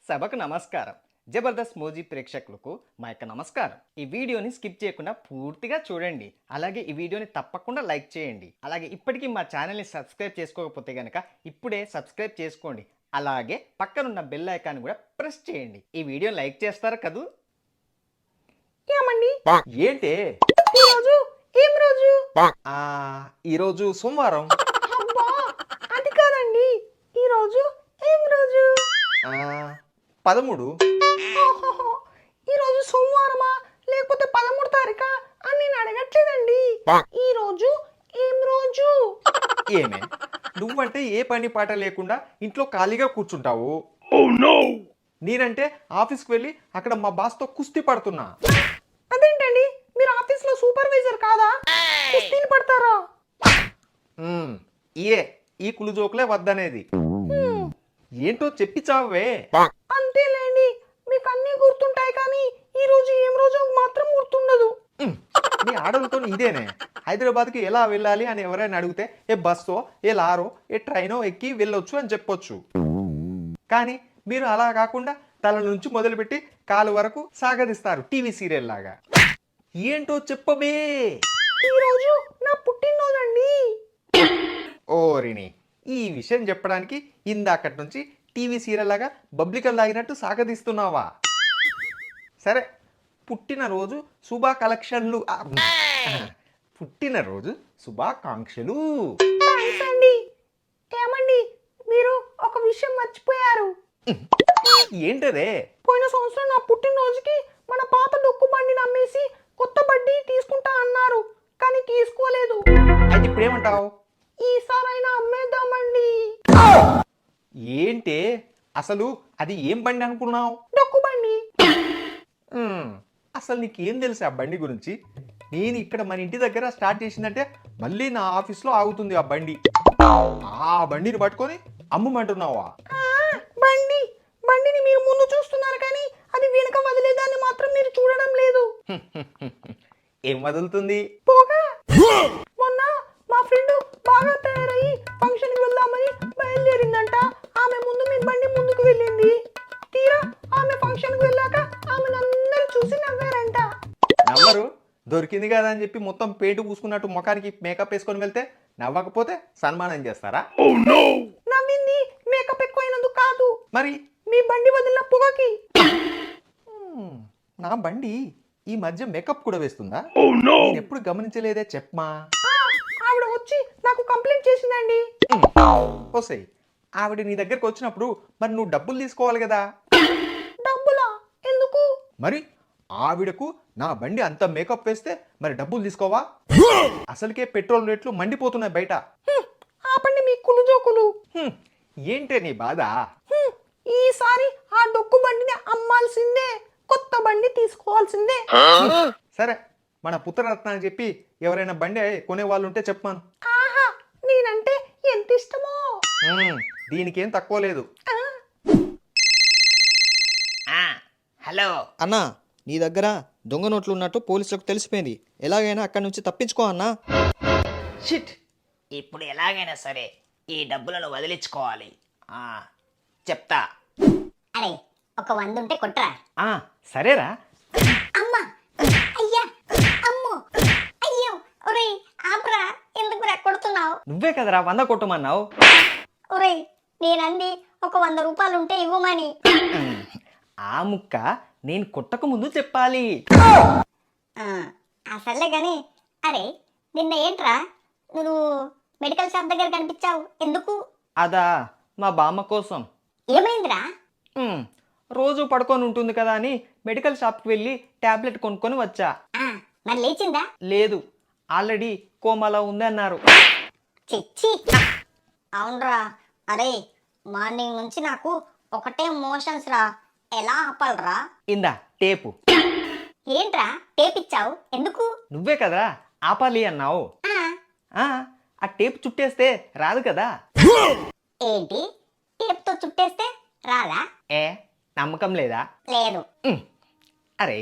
సభకు నమస్కారం. జబర్దస్త్ మోజీ ప్రేక్షకులకు మా యొక్క నమస్కారం. ఈ వీడియోని స్కిప్ చేయకుండా పూర్తిగా చూడండి. అలాగే ఈ వీడియోని తప్పకుండా లైక్ చేయండి. అలాగే ఇప్పటికీ మా ఛానల్ని సబ్స్క్రైబ్ చేసుకోకపోతే కనుక ఇప్పుడే సబ్స్క్రైబ్ చేసుకోండి. అలాగే పక్కనున్న బెల్ ఐకాన్ కూడా ప్రెస్ చేయండి. ఈ వీడియో లైక్ చేస్తారా కదూ? ఏమండి ఏంటే ఈరోజు ఏం రోజు? ఈరోజు సోమవారం. అబ్బా అది కాదండి, ఈరోజు ఏం రోజు? 13. ఓహోహో, ఈరోజు సోమవారమా లేకపోతే 13 తారీఖా అని నేను అడగట్లేదండి. ఈరోజు ఏం రోజు? ఏమే నువ్వంటే ఏ పని పాట లేకుండా ఇంట్లో ఖాళీగా కూర్చుంటావు. నేనంటే ఆఫీస్కి వెళ్ళి అక్కడ మా బాస్తో కుస్తీ పడుతున్నా. అదేంటండి, మీరు ఆఫీస్లో సూపర్వైజర్ కాదా? కుస్తీలు పడతారా? ఈ కులు జోకులే వద్దనేది. ఏంటో చెప్పి చావే. అంతేలేండి, మీకు అన్నీ గుర్తుంటాయి కానీ ఈ రోజు ఏం రోజు మాత్రం గుర్తుండదు. నీ ఆడలతో ఇదేనే. హైదరాబాద్కి ఎలా వెళ్ళాలి అని ఎవరైనా అడిగితే ఏ బస్సో ఏ లారో ఏ ట్రైనో ఎక్కి వెళ్ళొచ్చు అని చెప్పొచ్చు. కానీ మీరు అలా కాకుండా తల నుంచి మొదలుపెట్టి కాలు వరకు సాగదిస్తారు టీవీ సీరియల్ లాగా. ఏంటో చెప్పవే. ఈరోజు నా పుట్టినరోజండి. ఓరిని, ఈ విషయం చెప్పడానికి ఇందాకటి నుంచి టీవీ సీరియల్ లాగా బబ్లికల్ లాగినట్టు సాగదీస్తున్నావా? సరే, పుట్టినరోజు శుభాకాంక్షలు. పుట్టినరోజు శుభాకాంక్షలు. థాంక్స్ అండి. ఏమండి, మీరు ఒక విషయం మర్చిపోయారు. ఏంటదే? పోయిన సంవత్సరం నా పుట్టినరోజుకి మన పాత డొక్కు బండిని అమ్మేసి కొత్త బండి తీసుకుంటా అన్నారు, కానీ తీసుకోలేదు. అయితే ఇప్పుడేమంటావు? ఈసారైనా అమ్మేద్దామండి. ఏంటే అసలు అది ఏం బండి అనుకున్నావు? డొక్కు బండి. అసలు నీకేం తెలుసు ఆ బండి గురించి? నేను ఇక్కడ మన ఇంటి దగ్గర స్టార్ట్ చేసిందంటే మళ్ళీ నా ఆఫీస్లో ఆగుతుంది ఆ బండి. ఆ బండిని పట్టుకొని అమ్మమంటున్నావా? బండిని మీరు ముందు చూస్తున్నారు కానీ అది వెనుక వదిలేదాన్ని మాత్రం మీరు చూడడం లేదు. ఏం వదులుతుంది? పోగా. మొన్న మా ఫ్రెండ్ బాగా తయారయ్యి ఫంక్షన్ కి వెళ్దామని బయలుదేరిందంట. ఆమె ముందు మీ బండి ముందుకు వెళ్ళింది. తీరా ఆమె ఫంక్షన్ కి వెళ్ళాక ఆమెను అందరూ చూసి నవ్వారంట. నవ్వరు? దొరికింది కదా అని చెప్పి మొత్తం పేటు పూసుకున్నట్టు ముఖానికి మేకప్ వేసుకొని వెళ్తే నవ్వకపోతే సన్మానం చేస్తారా? నవ్వింది మేకప్ ఎక్కువైనందుకు కాదు, మరి మీ బండి వదిలిన పొగకి. నా బండి ఈ మధ్య మేకప్ కూడా వేస్తుందా? నేను ఎప్పుడు గమనించలేదే. చెప్పమా. ఆవిడ వచ్చి నాకు కంప్లైంట్ చేసిందండి. ఓసై, ఆవిడ నీ దగ్గరకు వచ్చినప్పుడు మరి నువ్వు డబ్బులు తీసుకోవాలి కదా. డబ్బులా? ఎందుకు? మరి ఆవిడకు నా బండి అంత మేకప్ వేస్తే మరి డబ్బులు తీసుకోవా? అసలుకే పెట్రోల్ రేట్లు మండిపోతున్నాయి బయట. ఆపండి మీ కులుజోకులు. ఏంటే నీ బాధ? ఈసారి ఆ డొక్కు బండిని అమ్మాల్సిందే, కొత్త బండి తీసుకోవాల్సిందే. సరే, మన పుత్రరత్న అని చెప్పి ఎవరైనా బండి కొనే వాళ్ళు ఉంటే చెప్పాను. ఆహా, నేనంటే ఎంత ఇష్టమో. దీనికేం తక్కువ లేదు. హలో అన్నా, నీ దగ్గర దొంగ నోట్లు ఉన్నట్టు పోలీసులకు తెలిసిపోయింది. ఎలాగైనా అక్కడి నుంచి తప్పించుకో అన్నా. షిట్, ఇప్పుడు ఎలాగైనా సరే ఈ డబ్బులను వదిలించుకోవాలి. చెప్తా. అరే, ఒక 100 ఉంటే కొట్టరా. సరేరా. అమ్మా, అయ్యా, అమ్మో, అయ్యో, ఒరేయ్ ఆపరా, ఎందుకురా కొడుతున్నావు? నువ్వే కదరా 100 కొట్టమన్నావు. ఒరేయ్, నేనంది ఒక 100 రూపాయలు ఉంటే ఇవ్వమని. ఆ ముక్క నేను కొట్టక ముందు చెప్పాలి. అసలే గాని, అరే నిన్న ఏంట్రా నువ్వు మెడికల్ షాప్ దగ్గర కనిపించావు, ఎందుకు? అదా మా బామ్మ కోసం. ఏమైందిరా? రోజు పడుకొని ఉంటుంది కదా అని మెడికల్ షాప్కి వెళ్ళి టాబ్లెట్ కొనుక్కొని వచ్చా. మరి లేచిందా? లేదు, ఆల్రెడీ కోమాలో ఉంది అన్నారు. చిచ్చి, అవునరా. అరే, మార్నింగ్ నుంచి నాకు ఒకటే మోషన్స్ రా, ఎలా ఆపాలరా? ఇందా టేపు. ఏంట్రా టేప్ ఇచ్చావు, ఎందుకు? నువ్వే కదా ఆపాలి అన్నావు. ఆ టేప్ చుట్టేస్తే రాదు కదా. ఏంటి, టేప్తో చుట్టేస్తే రాదా? నమ్మకం లేదా? లేదు. అరే,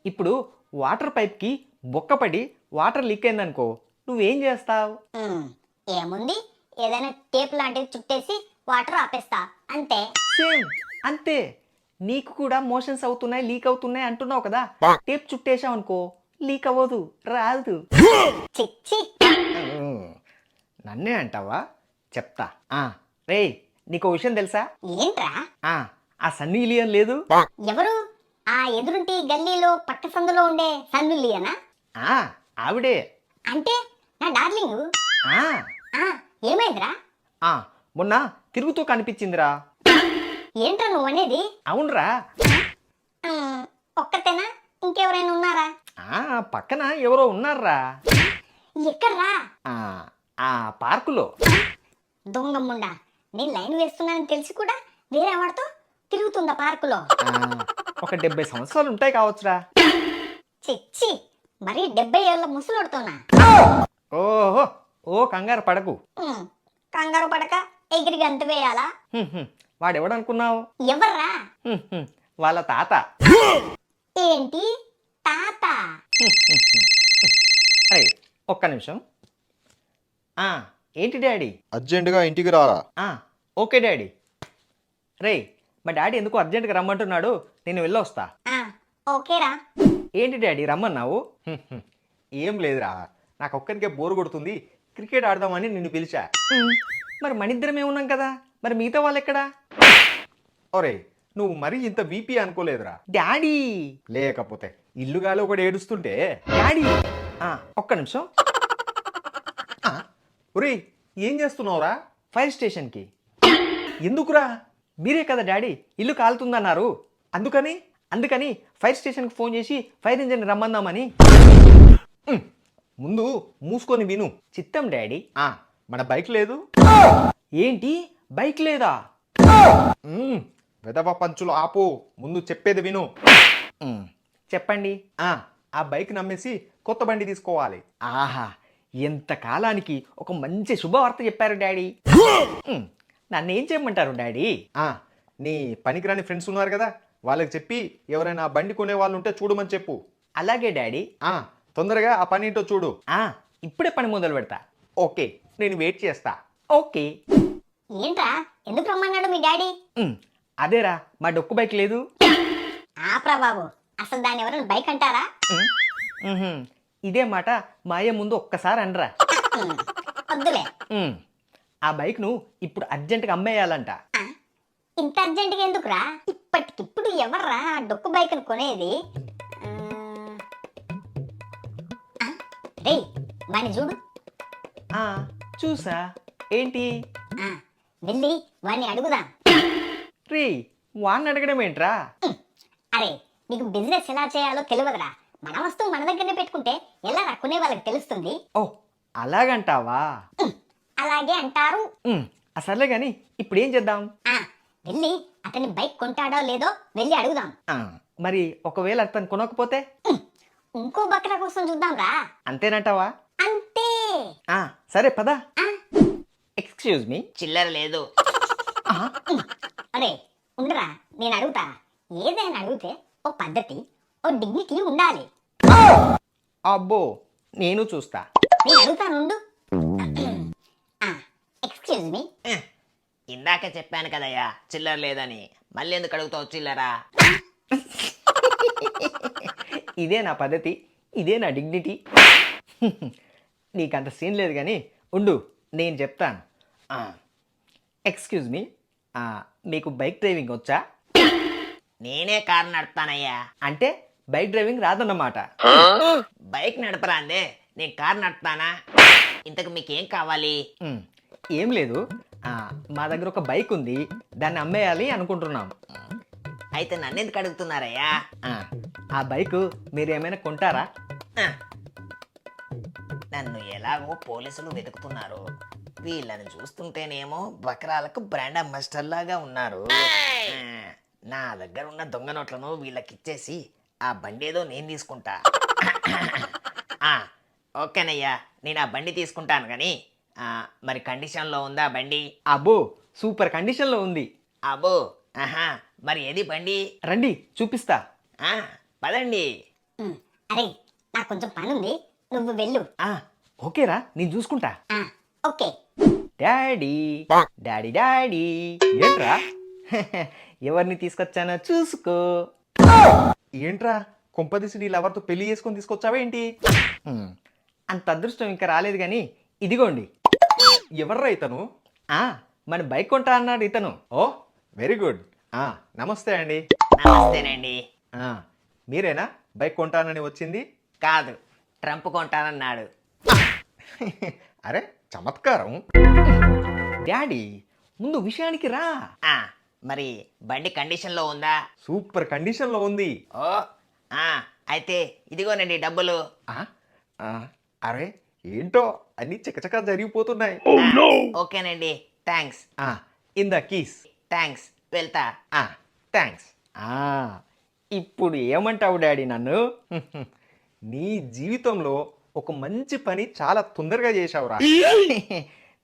ఇప్పుడు వాటర్ పైప్కి బొక్కపడి వాటర్ లీక్ అయిందనుకో, నువ్వేం చేస్తావు? ఏముంది, ఏదైనా టేప్ లాంటిది చుట్టేసి వాటర్ ఆపేస్తా, అంతే. సేమ్ అంతే. నీకు కూడా మోషన్స్ అవుతున్నాయి, లీక్ అవుతున్నాయి అంటున్నావు కదా, టేప్ చుట్టేసావు అనుకో, లీక్ అవ్వదు, రాదు. చిచ్చి. నన్నే అంటావా? చెప్తా. రేయ్, నీకు విషయం తెలుసా? ఏంట్రా? ఆ సన్నీ లియోన్ లేదు, ఎవరు? ఆ ఎదురుంటి గల్లీలో పక్క సందులో ఉండే సన్నులియనా? ఆవిడే. అంటే నా డార్లింగ్. ఆ, ఏమైందిరా? మొన్న తిరుగుతూ కనిపించిందిరా. ఏంట్రా నువ్వు అనేది? అవునరా. ఒక్కతేనా, ఇంకెవరైనా ఉన్నారా? పక్కన ఎవరో ఉన్నారా. ఎక్కడ్రా? ఆ పార్కులో. దొంగమ్ముండా, నేను లైన్ వేస్తున్నానని తెలిసి కూడా వేరే వాడితో తిరుగుతుందా పార్కులో? ఒక 70 సంవత్సరాలు ఉంటాయి కావచ్చురా. చిచ్చి, మరి 70 ఏళ్ళ ముసలోడుతోనా? ఓహో, కంగారు పడకు. కంగారు పడక ఎగిరి గంత వేయాలా? వాడెవడనుకున్నావు? ఎవర్రా? వాళ్ళ తాత. ఏంటి తాత? అరే, ఒక్క నిమిషం. ఏంటి డాడీ? అర్జెంటుగా ఇంటికి రారా. Okay daddy. రే, మా డాడీ ఎందుకు అర్జెంటుగా రమ్మంటున్నాడు, నేను వెళ్ళొస్తా. ఓకేరా. ఏంటి డాడీ రమ్మన్నావు? ఏం లేదురా, నాకు ఒక్కరికే బోర్ కొడుతుంది, క్రికెట్ ఆడదామని నిన్ను పిలిచా. మరి మనిద్దరమే ఉన్నాం కదా, మరి మిగతా వాళ్ళు ఎక్కడా? ఒరే, నువ్వు మరీ ఇంత వీపీ అనుకోలేదురా. డాడీ. లేకపోతే ఇల్లుగాలో ఒకటి ఏడుస్తుంటే. డాడీ, ఒక్క నిమిషం. ఒరే, ఏం చేస్తున్నావురా? ఫైర్ స్టేషన్కి. ఎందుకురా? మీరే కదా డాడీ ఇల్లు కాలుతుందన్నారు, అందుకని అందుకని ఫైర్ స్టేషన్కి ఫోన్ చేసి ఫైర్ ఇంజిన్ రమ్మందామని. ముందు మూసుకొని విను. చిత్తం డాడీ. మన బైక్ లేదు. ఏంటి, బైక్ లేదా? వెదవ పంచులు ఆపు, ముందు చెప్పేది విను. చెప్పండి. ఆ బైక్ నమ్మేసి కొత్త బండి తీసుకోవాలి. ఆహా, ఎంత కాలానికి ఒక మంచి శుభవార్త చెప్పారు డాడీ. నన్ను ఏం చేయమంటారు డాడీ? నీ పనికిరాని ఫ్రెండ్స్ ఉన్నారు కదా, వాళ్ళకి చెప్పి ఎవరైనా ఆ బండి కొనే వాళ్ళు ఉంటే చూడమని చెప్పు. అలాగే డాడీ. తొందరగా ఆ పని ఏంటో చూడు. ఇప్పుడే పని మొదలు పెడతా. ఓకే, నేను వెయిట్ చేస్తా. ఓకే. ఏంట్రా, ఎందుకు రమ్మన్నాడు మీ డాడీ? అదేరా, మా డొక్కు బైక్ లేదు. ఆప్రా బాబు, అసలు దాన్ని ఎవరైనా బైక్ అంటారా? ఇదే మాట మా అయ్య ముందు ఒక్కసారి అనరా. వద్దులే. ఆ బైక్ను ఇప్పుడు అర్జెంటుగా అమ్మేయాలంట. ఇంత అర్జెంటుగా ఎందుకురా? ఇప్పటికిప్పుడు ఎవర్రా డొక్కు బైక్ కొనేది? రేయ్, వాడిని చూడు. చూసా. ఏంటి? వెళ్ళి వాడిని అడుగుదాం. రే, వాడిని అడగడం ఏంట్రా? అరే, నీకు బిజినెస్ ఎలా చేయాలో తెలియదురా. మన వస్తువు మన దగ్గరనే పెట్టుకుంటే ఎలా కొనే వాళ్ళకి తెలుస్తుంది. ఓ, అలాగంటావా? అలాగే అంటారు. సర్లే గాని ఇప్పుడు ఏం చేద్దాం? వెళ్ళి అతని బైక్ కొంటాడో లేదో వెళ్ళి అడుగుదాం. మరి ఒకవేళ అతను కొనకపోతే? ఇంకో బక్రా కోసం చూద్దాం రా. అంతేనంటావా? అంతే. సరే పద. ఎక్స్క్యూజ్ మీ, చిల్లర లేదు. అరే ఉండరా, నేను అడుగుతా. ఏదైనా అడిగితే ఓ పద్ధతి, ఓ డిగ్నిటీ ఉండాలి. అబ్బో, నేను చూస్తా. నేను అడుగుతానుండు. Excuse me. ఇందాక చెప్పాను కదయ్యా చిల్లర లేదని, మళ్ళీ ఎందుకు అడుగుతావు చిల్లరా? ఇదే నా పద్ధతి, ఇదే నా డిగ్నిటీ. నీకంత సీన్ లేదు కానీ ఉండు, నేను చెప్తాను. ఎక్స్క్యూజ్ మీ, మీకు బైక్ డ్రైవింగ్ వచ్చా? నేనే కారు నడుపుతానయ్యా. అంటే బైక్ డ్రైవింగ్ రాదన్నమాట. బైక్ నడపరాందే, నేను కారు నడుపుతానా? ఇంతకు మీకేం కావాలి? ఏం లేదు, మా దగ్గర ఒక బైక్ ఉంది, దాన్ని అమ్మేయాలి అనుకుంటున్నాం. అయితే నన్ను ఎందుకు అడుగుతున్నారయ్యా? ఆ బైక్ మీరు ఏమైనా కొంటారా? నన్ను ఎలాగో పోలీసులు వెతుకుతున్నారు. వీళ్ళని చూస్తుంటేనేమో బకరాలకు బ్రాండ్ అంబాసిడర్ లాగా ఉన్నారు. నా దగ్గర ఉన్న దొంగ నోట్లను వీళ్ళకి ఇచ్చేసి ఆ బండి ఏదో నేను తీసుకుంటా. ఓకేనయ్యా, నేను ఆ బండి తీసుకుంటాను కానీ మరి కండిషన్లో ఉందా బండి? అబ్బో, సూపర్ కండిషన్లో ఉంది. అబ్బో, మరి ఏది బండి? రండి చూపిస్తా. పదండి. అరే, నాకు కొంచెం పని ఉంది, నువ్వు వెళ్ళు. ఓకేరా, నేను చూసుకుంటా. ఓకే. Daddy daddy daddy. ఏంట్రా? ఎవరిని తీసుకొచ్చానో చూసుకో. ఏంట్రా కొంపదీసి నీ లవర్తో పెళ్లి చేసుకొని తీసుకొచ్చావా ఏంటి? అంత అదృష్టం ఇంకా రాలేదు కానీ ఇదిగోండి. ఎవర్రా ఇతను? మన బైక్ కొంటా అన్నాడు ఇతను. ఓ వెరీ గుడ్. నమస్తే అండి. నమస్తేనండి. మీరేనా బైక్ కొంటానని వచ్చింది? కాదు, ట్రంప్ కొంటానన్నాడు. అరే చమత్కారం. డాడీ ముందు విషయానికి రా. ఆ, మరి బండి కండిషన్లో ఉందా? సూపర్ కండిషన్లో ఉంది. ఓ అయితే ఇదిగోనండి డబ్బులు. అరే ఏంటో అన్ని చకచకా జరిగిపోతున్నాయి. ఓకేనండి, thanks. In the keys. Thanks, వెళ్తా. థ్యాంక్స్. ఇప్పుడు ఏమంటావు డాడీ నన్ను? నీ జీవితంలో ఒక మంచి పని చాలా తొందరగా చేశావురా.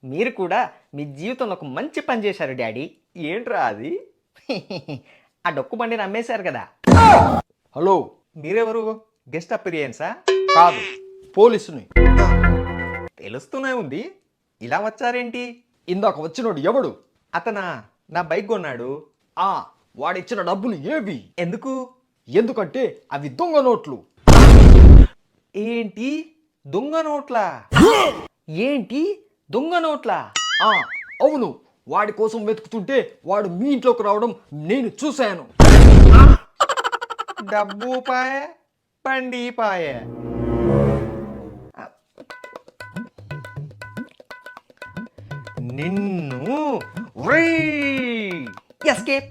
మీరు కూడా మీ జీవితంలో ఒక మంచి పని చేశారు డాడీ. ఏంట్రా అది? ఆ డొక్కు బండిని అమ్మేశారు కదా. హలో, మీరెవరు? గెస్ట్ అపిరియన్సా? కాదు, పోలీసుని. తెలుస్తూనే ఉంది. ఇలా వచ్చారేంటి? ఇందాక వచ్చినోడు ఎవడు? అతనా నా బైక్ కొన్నాడు. వాడిచ్చిన డబ్బులు ఏవి? ఎందుకు? ఎందుకంటే అవి దొంగ నోట్లు. ఏంటి దొంగ నోట్లా? ఏంటి దొంగ నోట్లా? అవును, వాడి కోసం వెతుకుతుంటే వాడు మీ ఇంట్లోకి రావడం నేను చూశాను. డబ్బు పాయే, బండి పాయే. నిన్ను ఎస్కేప్.